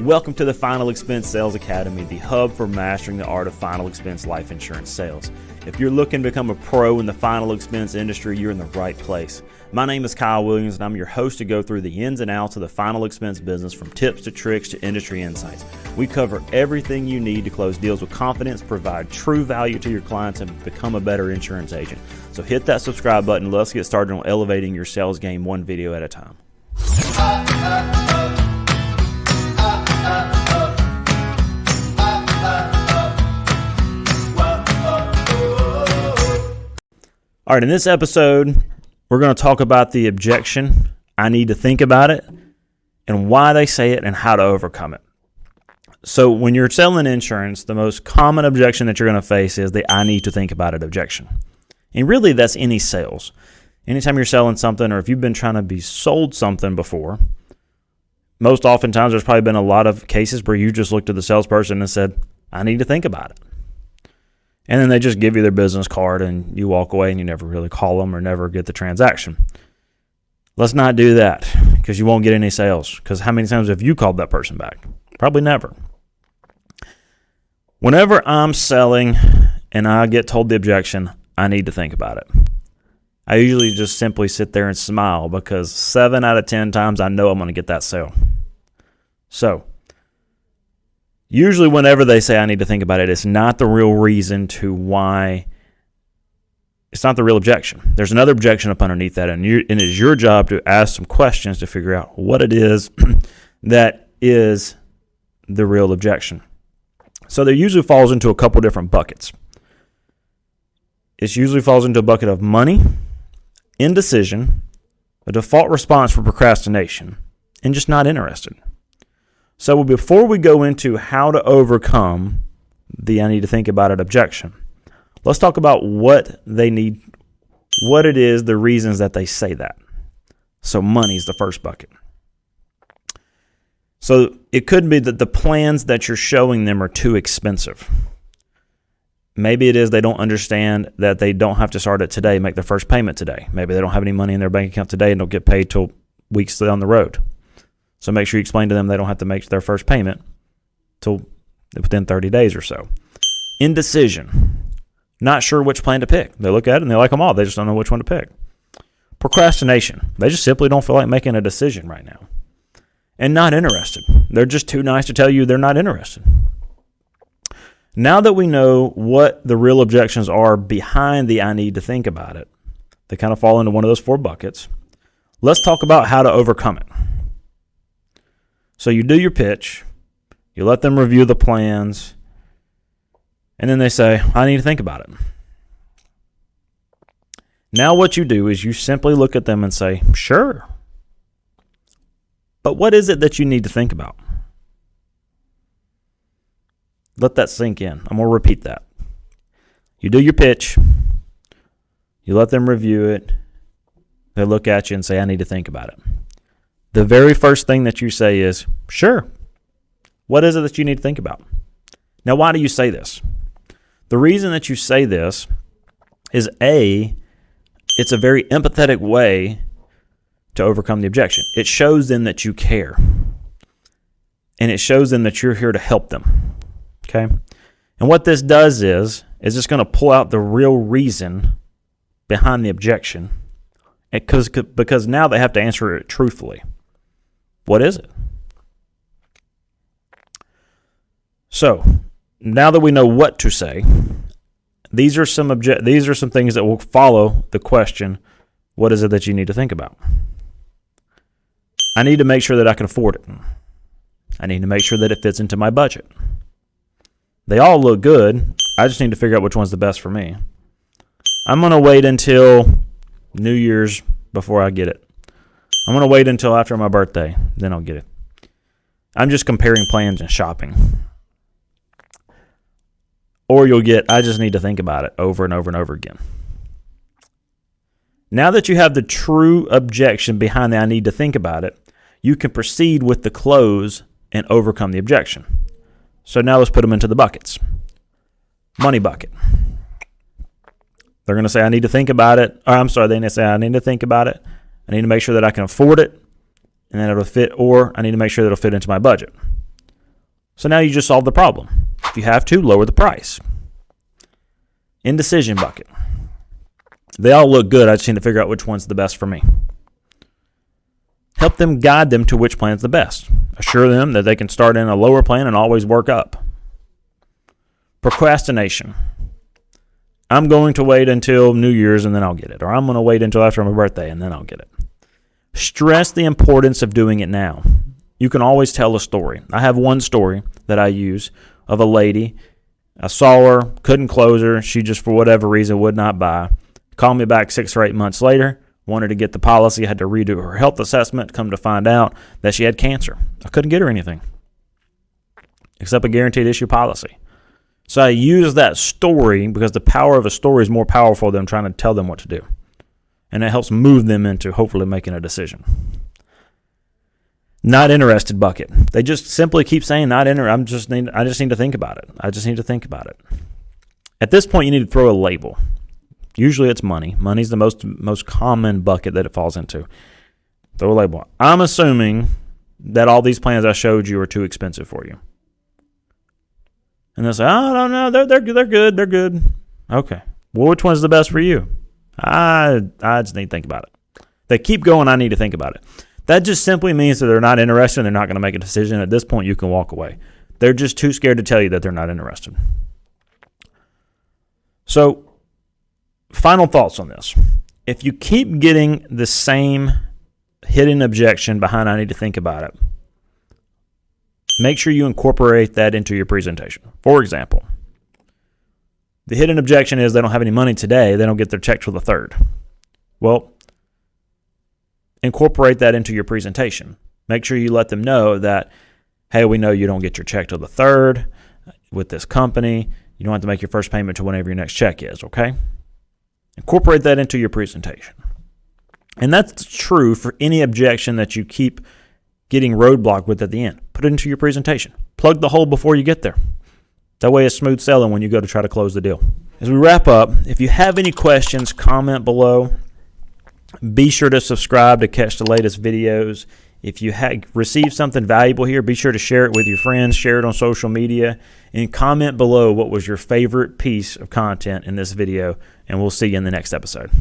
Welcome to the Final Expense Sales Academy, the hub for mastering the art of final expense life insurance sales. If you're looking to become a pro in the final expense industry, you're in the right place. My name is Kyle Williams, and I'm your host to go through the ins and outs of the final expense business, from tips to tricks to industry insights. We cover everything you need to close deals with confidence, provide true value to your clients, and become a better insurance agent. So hit that subscribe button. Let's get started on elevating your sales game one video at a time. All right, in this episode, we're going to talk about the objection, I need to think about it, and why they say it and how to overcome it. So when you're selling insurance, the most common objection that you're going to face is the I need to think about it objection. And really, that's any sales. Anytime you're selling something, or if you've been trying to be sold something before, most oftentimes there's probably been a lot of cases where you just looked at the salesperson and said, I need to think about it. And then they just give you their business card and you walk away and you never really call them or never get the transaction. Let's not do that, because you won't get any sales. Because how many times have you called that person back? Probably never. Whenever I'm selling and I get told the objection, I need to think about it, I usually just simply sit there and smile, because 7 out of 10 times I know I'm going to get that sale. So usually whenever they say I need to think about it, it's not the real reason to why. It's not the real objection. There's another objection up underneath that, and it is your job to ask some questions to figure out what it is that is the real objection. So there usually falls into a couple different buckets. It usually falls into a bucket of money, indecision, a default response for procrastination, and just not interested. So before we go into how to overcome the I need to think about it objection, let's talk about what they need, what it is, the reasons that they say that. So money is the first bucket. So it could be that the plans that you're showing them are too expensive. Maybe it is they don't understand that they don't have to start it today, make their first payment today. Maybe they don't have any money in their bank account today and don't get paid till weeks down the road. So make sure you explain to them they don't have to make their first payment till within 30 days or so. Indecision. Not sure which plan to pick. They look at it and they like them all. They just don't know which one to pick. Procrastination. They just simply don't feel like making a decision right now. And not interested. They're just too nice to tell you they're not interested. Now that we know what the real objections are behind the I need to think about it, they kind of fall into one of those 4 buckets. Let's talk about how to overcome it. So you do your pitch, you let them review the plans, and then they say, I need to think about it. Now what you do is you simply look at them and say, sure. But what is it that you need to think about? Let that sink in. I'm going to repeat that. You do your pitch, you let them review it, they look at you and say, I need to think about it. The very first thing that you say is, sure. What is it that you need to think about? Now, why do you say this? The reason that you say this is, A, it's a very empathetic way to overcome the objection. It shows them that you care. And it shows them that you're here to help them. Okay? And what this does is it's going to pull out the real reason behind the objection, because now they have to answer it truthfully. What is it? So, now that we know what to say, these are some things that will follow the question, what is it that you need to think about? I need to make sure that I can afford it. I need to make sure that it fits into my budget. They all look good. I just need to figure out which one's the best for me. I'm going to wait until New Year's before I get it. I'm going to wait until after my birthday, then I'll get it. I'm just comparing plans and shopping. Or you'll get, I just need to think about it over and over and over again. Now that you have the true objection behind the I need to think about it, you can proceed with the close and overcome the objection. So now let's put them into the buckets. Money bucket. They're going to say, I need to think about it. Or they're going to say, I need to think about it. I need to make sure that I can afford it and that it'll fit, or I need to make sure that it'll fit into my budget. So now you just solve the problem. If you have to, lower the price. Indecision bucket. They all look good. I just need to figure out which one's the best for me. Help them guide them to which plan's the best. Assure them that they can start in a lower plan and always work up. Procrastination. I'm going to wait until New Year's and then I'll get it. Or I'm going to wait until after my birthday and then I'll get it. Stress the importance of doing it now. You can always tell a story. I have one story that I use of a lady. I saw her, couldn't close her. She just, for whatever reason, would not buy. Called me back 6 or 8 months later. Wanted to get the policy. Had to redo her health assessment. Come to find out that she had cancer. I couldn't get her anything except a guaranteed issue policy. So I use that story because the power of a story is more powerful than trying to tell them what to do. And it helps move them into hopefully making a decision. Not interested bucket. They just simply keep saying not interested. I just need to think about it. I just need to think about it. At this point, you need to throw a label. Usually it's money. Money's the most common bucket that it falls into. Throw a label. I'm assuming that all these plans I showed you are too expensive for you. And they'll say, oh, no, they're good. They're good. Okay. Well, which one's the best for you? I just need to think about it. They keep going, I need to think about it. That just simply means that they're not interested and they're not going to make a decision. At this point, you can walk away. They're just too scared to tell you that they're not interested. So, final thoughts on this. If you keep getting the same hidden objection behind I need to think about it, make sure you incorporate that into your presentation. For example, the hidden objection is they don't have any money today. They don't get their check till the 3rd. Well, incorporate that into your presentation. Make sure you let them know that, hey, we know you don't get your check till the 3rd with this company. You don't have to make your first payment till whenever your next check is, okay? Incorporate that into your presentation. And that's true for any objection that you keep getting roadblocked with at the end. Put it into your presentation. Plug the hole before you get there. That way it's smooth sailing when you go to try to close the deal. As we wrap up, if you have any questions, comment below. Be sure to subscribe to catch the latest videos. If you received something valuable here, be sure to share it with your friends, share it on social media, and comment below what was your favorite piece of content in this video, and we'll see you in the next episode.